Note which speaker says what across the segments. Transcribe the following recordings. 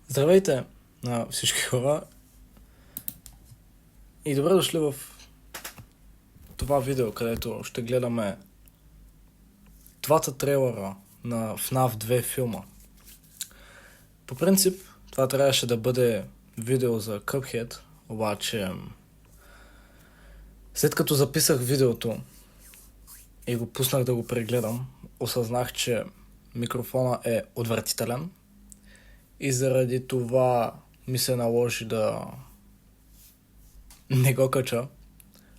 Speaker 1: Здравейте на всички хора и добре дошли в това видео, където ще гледаме двата трейлера на FNAF 2 филма. По принцип, това трябваше да бъде видео за Cuphead, обаче след като записах видеото и го пуснах да го прегледам, осъзнах, че микрофона е отвратителен и заради това ми се наложи да не го кача,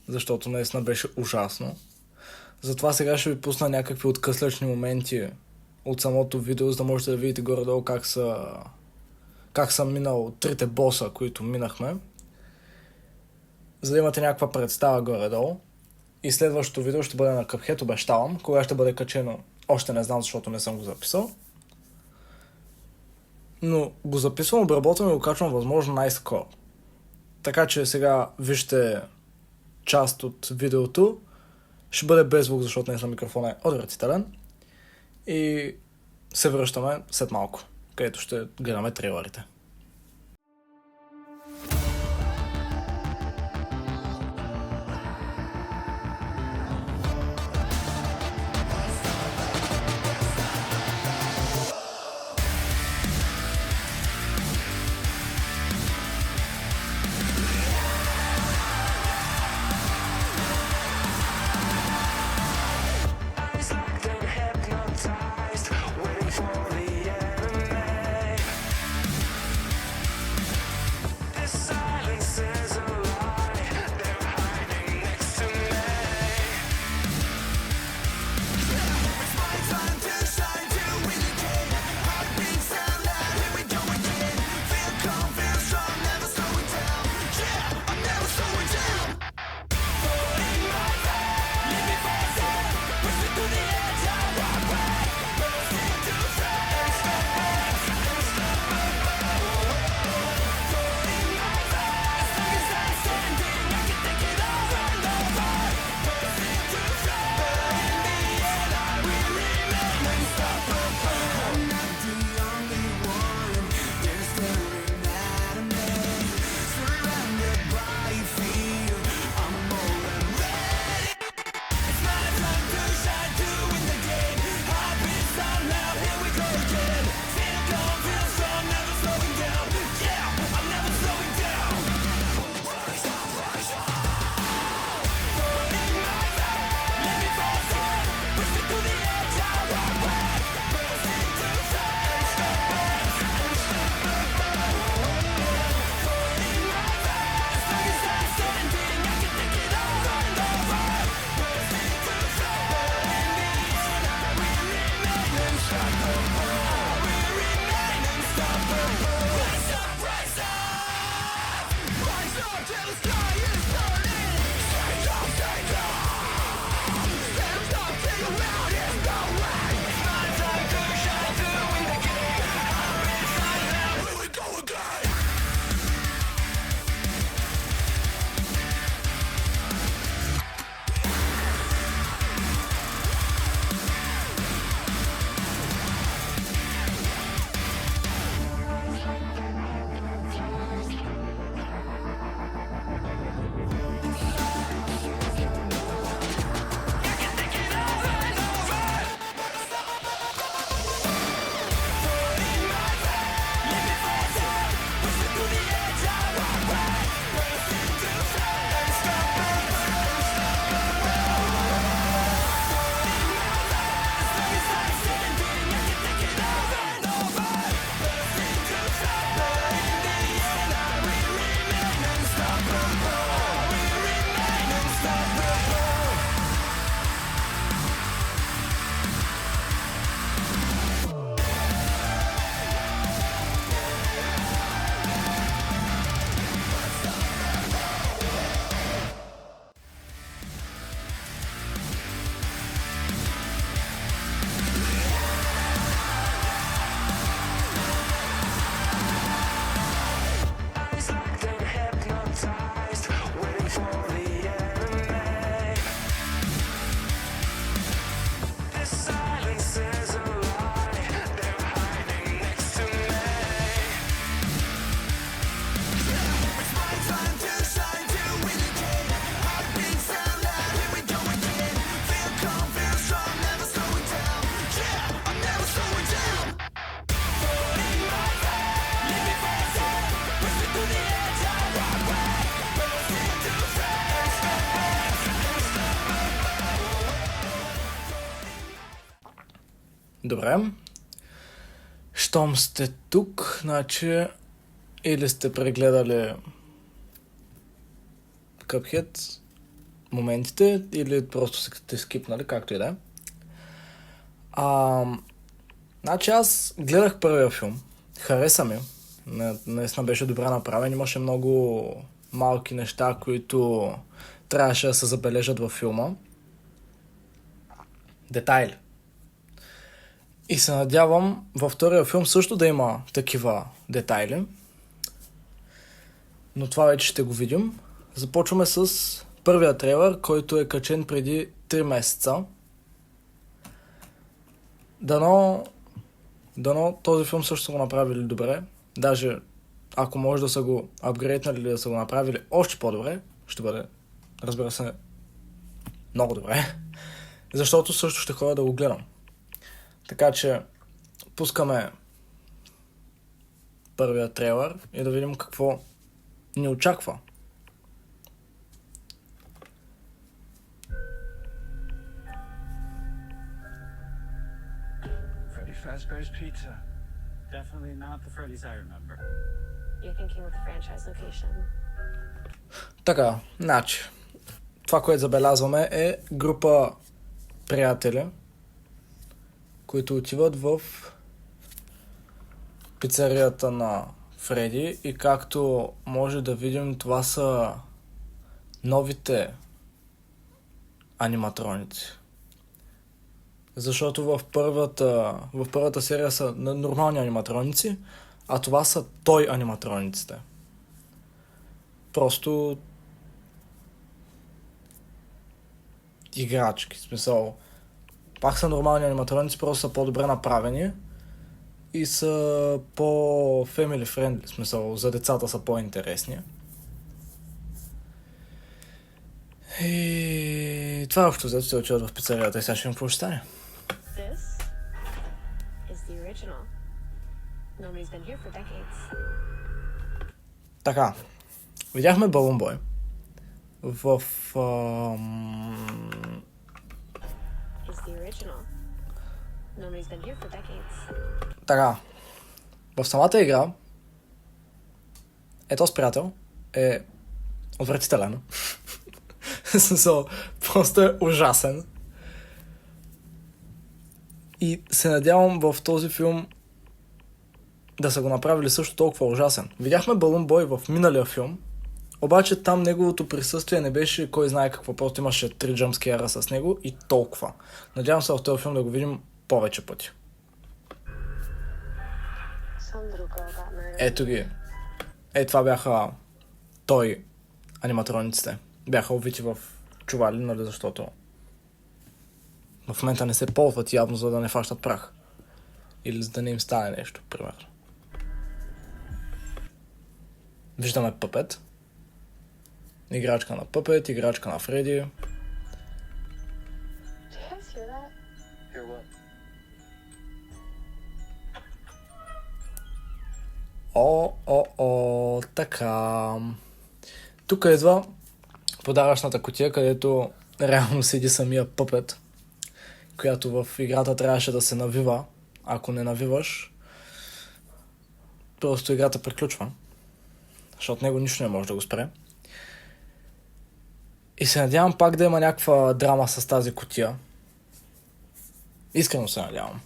Speaker 1: защото наистина беше ужасно. Затова сега ще ви пусна някакви откъслечни моменти от самото видео, за да можете да видите горе-долу как съм минал трите боса, които минахме, за да имате някаква представа горе-долу. И следващото видео ще бъде на Cuphead, обещавам. Кога ще бъде качено, още не знам, защото не съм го записал. Но го записвам, обработвам и го качвам възможно най-скоро. Така че сега вижте част от видеото. Ще бъде без звук, защото наистина микрофонът е отвратителен. И се връщаме след малко, където ще гледаме трейлерите. Добре. Щом сте тук, значи или сте прегледали Cuphead моментите, или просто сте скипнали, както и да е. Значи аз гледах първия филм. Хареса ми. Наистина беше добре направен. Имаше много малки неща, които трябваше да се забележат във филма. Детайли. И се надявам във втория филм също да има такива детайли. Но това вече ще го видим. Започваме с първия трейлър, който е качен преди 3 месеца. Дано този филм също са го направили добре. Даже ако може да са го апгрейднали или да са го направили още по-добре, ще бъде, разбира се, много добре. Защото също ще ходя да го гледам. Така че пускаме първия трейлър и да видим какво ни очаква.
Speaker 2: Freddy Fazbear's Pizza. Definitely not the Freddy's I remember.
Speaker 3: You're thinking of the franchise location.
Speaker 1: Така, значи, това, което забелязваме е група приятели, които отиват в пицарията на Фреди и както може да видим, това са новите аниматроници. Защото в първата серия са нормални аниматроници, а това са той аниматрониците. Просто играчки, в смисъл. Пак са нормални аниматроници, просто са по-добре направени и са по-family friendly, в смисъл, за децата са по-интересни. И това общо взето се отиват в пицарията и сега ще им какво ще стане.
Speaker 3: This is the original. Nobody's been here for decades.
Speaker 1: Така, видяхме Балун Бой в
Speaker 3: Is the original. Nobody's been here for decades.
Speaker 1: така, в самата игра този приятел е отвратителен. Просто е ужасен. И се надявам в този филм да са го направили също толкова ужасен. Видяхме Балун Бой в миналия филм, обаче там неговото присъствие не беше кой знае какво, просто имаше 3 джъмпскейра с него и толкова. Надявам се в този филм да го видим повече пъти. Ето ги. Това бяха той аниматрониците. Бяха увити в чували, нали, защото в момента не се ползват явно, за да не фащат прах. Или за да не им стане нещо, примерно. Виждаме Пъпет. Играчка на Пъпет, играчка на Фреди.
Speaker 3: Do you guys hear that?
Speaker 2: Hear what?
Speaker 1: Така. Тук идва подаръчната кутия, където реално седи самия Пъпет, която в играта трябваше да се навива. Ако не навиваш, просто играта приключва. Защото него нищо не може да го спре. И се надявам пак да има някаква драма с тази кутия. Искрено се надявам.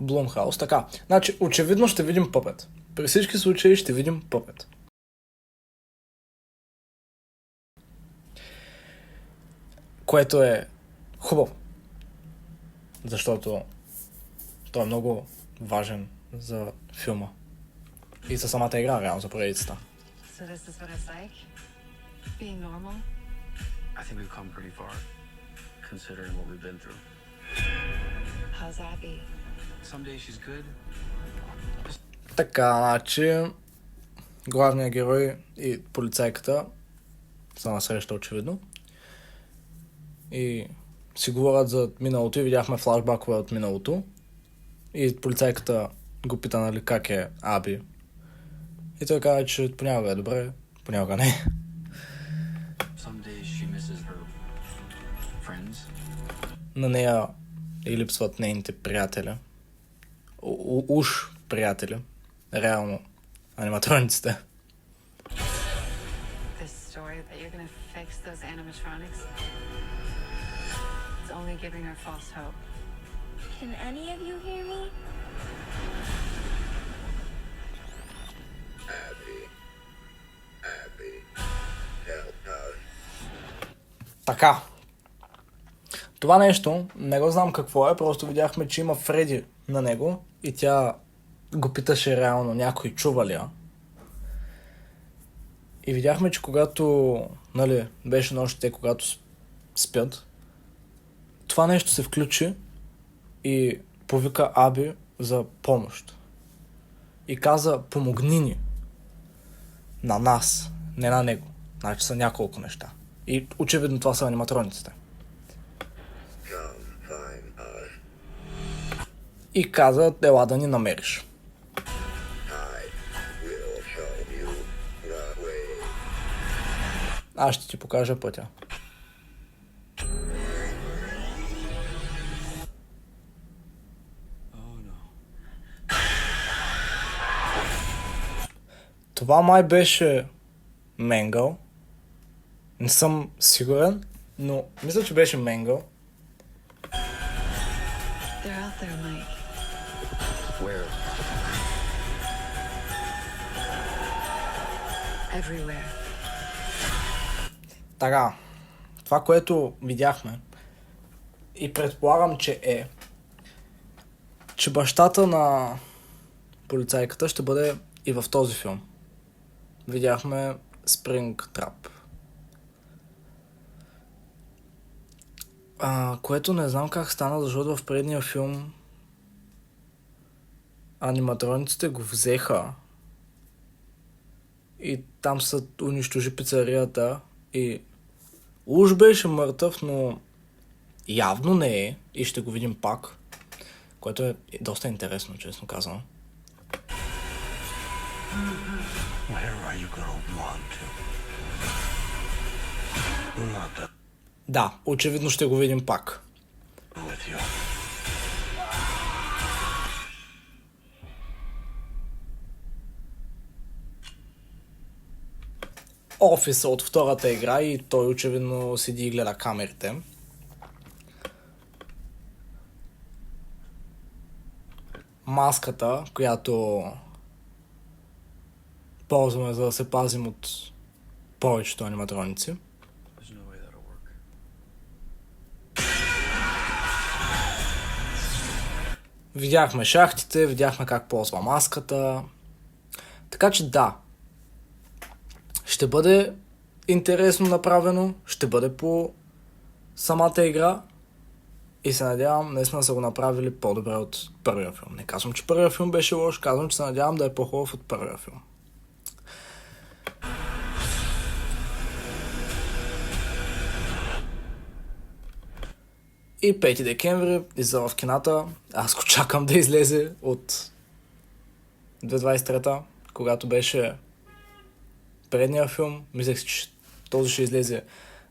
Speaker 1: Блумхаус. Така, значи очевидно ще видим Пъпет. При всички случаи ще видим Пъпет. Което е хубаво. Защото той е много важен за филма. И за самата игра, реално, за поредицата.
Speaker 4: So this is what it's like? Being normal?
Speaker 2: I think we've come pretty far, considering what we've been through.
Speaker 4: How's Abby?
Speaker 2: Some days she's good.
Speaker 1: Така, значи главният герой и полицайката са на среща, очевидно. И си говорят за миналото и видяхме флашбакове от миналото. И полицайката го пита, нали, как е Аби. И той казва, че понякога е добре, понякога не.
Speaker 2: Some days she misses her friends.
Speaker 1: На нея и липсват нейните приятели. Уж приятели. Реално аниматрониците.
Speaker 4: This story that you're gonna fix those animatronics, it's only giving her false hope.
Speaker 3: Can any of you hear me?
Speaker 1: Така. Това нещо, не го знам какво е, просто видяхме, че има Фреди на него и тя го питаше реално, някой чува ли я. И видяхме, че когато, нали, беше нощите, когато спят, това нещо се включи и повика Аби за помощ. И каза, помогни ни. На нас, не на него. Значи са няколко неща. И очевидно това са аниматрониците. И каза, ела да ни намериш. Аз ще ти покажа пътя. Това май беше Менгъл. Не съм сигурен, но мисля, че беше Менгъл.
Speaker 4: They're out there, Mike.
Speaker 2: Where?
Speaker 4: Everywhere.
Speaker 1: Така, това, което видяхме и предполагам, че че бащата на полицайката ще бъде и в този филм. Видяхме Спрингтрап. Което не знам как стана, защото в предния филм аниматрониците го взеха и там са унищожи пицарията и уж беше мъртъв, но явно не е и ще го видим пак, което е доста интересно, честно казано.
Speaker 2: Where are you gonna want to? Not that
Speaker 1: Да, очевидно ще го видим пак.
Speaker 2: with you.
Speaker 1: Офиса от втората игра и той очевидно седи и гледа камерите. Маската, която ползваме за да се пазим от повечето аниматроници.
Speaker 2: There's no way that'll work.
Speaker 1: Видяхме шахтите, видяхме как ползва маската. Така че да, ще бъде интересно направено, ще бъде по самата игра и се надявам наистина са го направили по-добре от първия филм. Не казвам, че първия филм беше лош, казвам, че се надявам да е по-хубав от първия филм. И 5 декември излиза в кината. Аз го чакам да излезе от 2023, когато беше предния филм. Мислех, че този ще излезе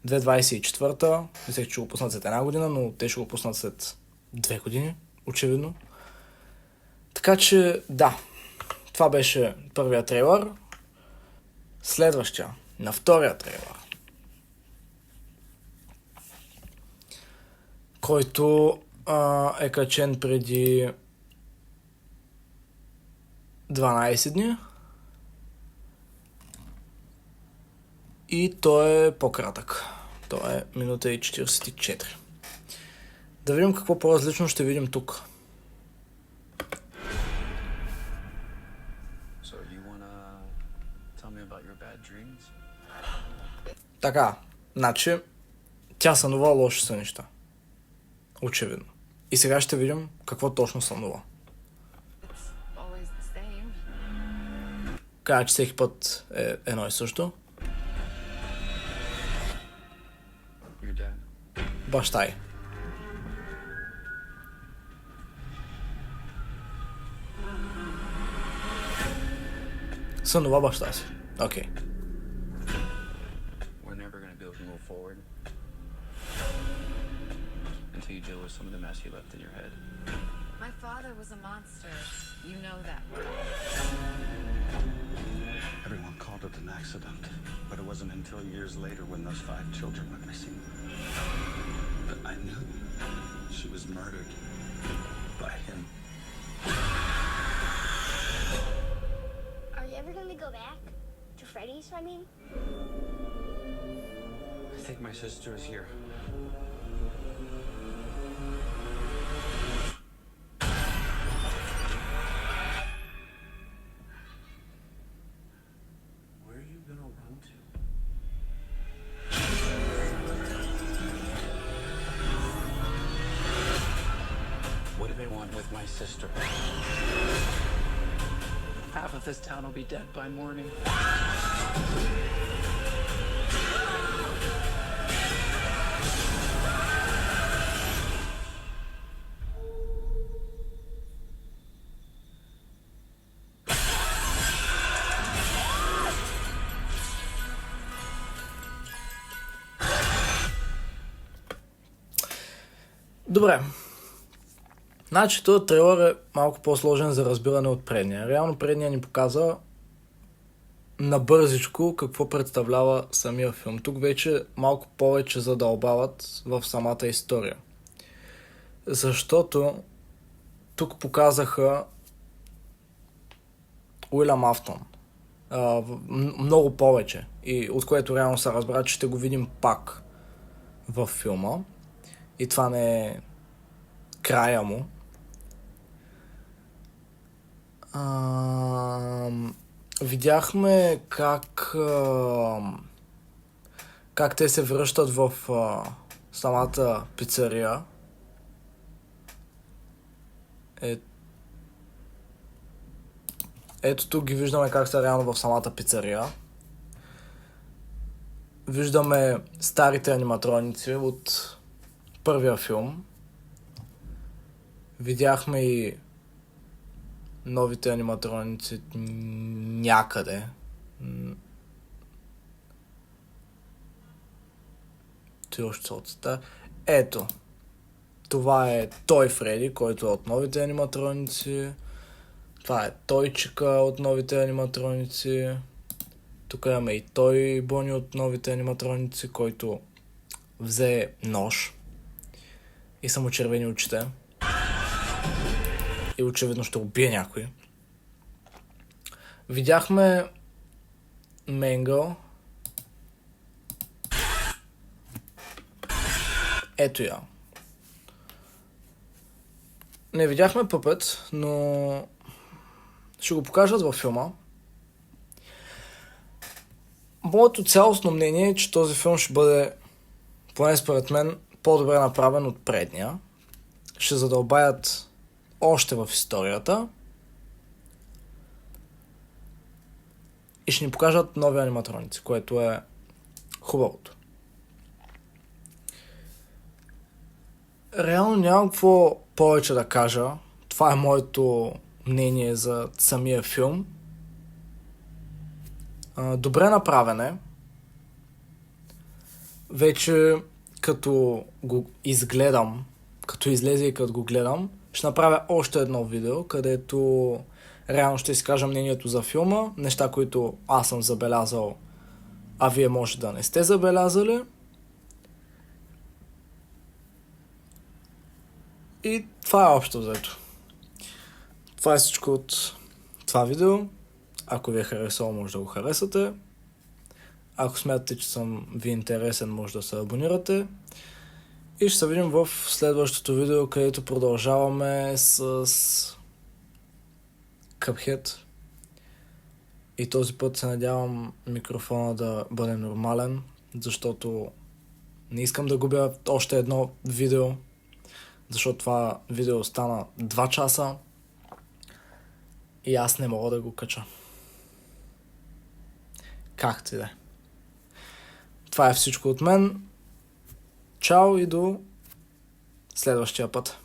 Speaker 1: 2024. Мислех, че ще го пуснат след една година, но те ще го пуснат след 2 години, очевидно. Така че, да, това беше първия трейлър. Следващия, на втория трейлър, който е качен преди 12 дни. И той е по-кратък. Той е минута и 44. Да видим какво по-различно ще видим тук.
Speaker 2: So you wanna tell me about your bad dreams?
Speaker 1: Така, значи, тя сънува лоши сънища. Очевидно. И сега ще видим какво точно сънува.
Speaker 4: It's always the same.
Speaker 1: Каза, че всеки път е едно и също.
Speaker 2: Your dad.
Speaker 1: Баща й. Сънува баща си. Окей.
Speaker 2: We're never gonna be able to move forward until you deal with some of the mess you left in your head.
Speaker 4: My father was a monster. You know that.
Speaker 5: Everyone called it an accident, but it wasn't until years later when those 5 children went missing that I knew she was murdered by him.
Speaker 3: Are you ever gonna go back to Freddy's, I mean?
Speaker 2: I think my sister is here. Where are you gonna run to? What do they want with my sister? Half of this town will be dead by morning.
Speaker 1: Добре. Значи, този трейлър е малко по-сложен за разбиране от предния. Реално предния ни показа набързичко какво представлява самия филм. Тук вече малко повече задълбават в самата история. Защото тук показаха Уилям Афтън. Много повече. И от което реално се разбра, че ще го видим пак в филма. И това не е края му. Видяхме как те се връщат в самата пицария. Ето тук ги виждаме как са реално в самата пицария. Виждаме старите аниматроници от първия филм. Видяхме и новите аниматроници някъде. Той още се отста. Ето. Това е той Фреди, който е от новите аниматроници. Това е Тойчика от новите аниматроници. Тук имаме и той Бони от новите аниматроници, който взе нож и са му червени очите. И очевидно ще убие някой. Видяхме Менгъл. Ето я. Не видяхме Пъпет, но ще го покажат във филма. Моето цялостно мнение е, че този филм ще бъде, поне според мен, по-добре направен от предния. Ще задълбаят още в историята и ще ни покажат нови аниматроници, което е хубавото. Реално нямам какво повече да кажа. Това е моето мнение за самия филм. Добре направен е. Вече като го изгледам, като излезе и като го гледам, ще направя още едно видео, където реално ще си кажа мнението за филма, неща, които аз съм забелязал, а вие може да не сте забелязали. И това е общо взето. Това е всичко от това видео. Ако ви е харесало, може да го харесате. Ако смятате, че съм ви интересен, може да се абонирате. И ще се видим в следващото видео, където продължаваме с Cuphead. И този път се надявам микрофона да бъде нормален, защото не искам да губя още едно видео, защото това видео стана 2 часа и аз не мога да го кача. Както и да е. Това е всичко от мен. Чао и до следващия път.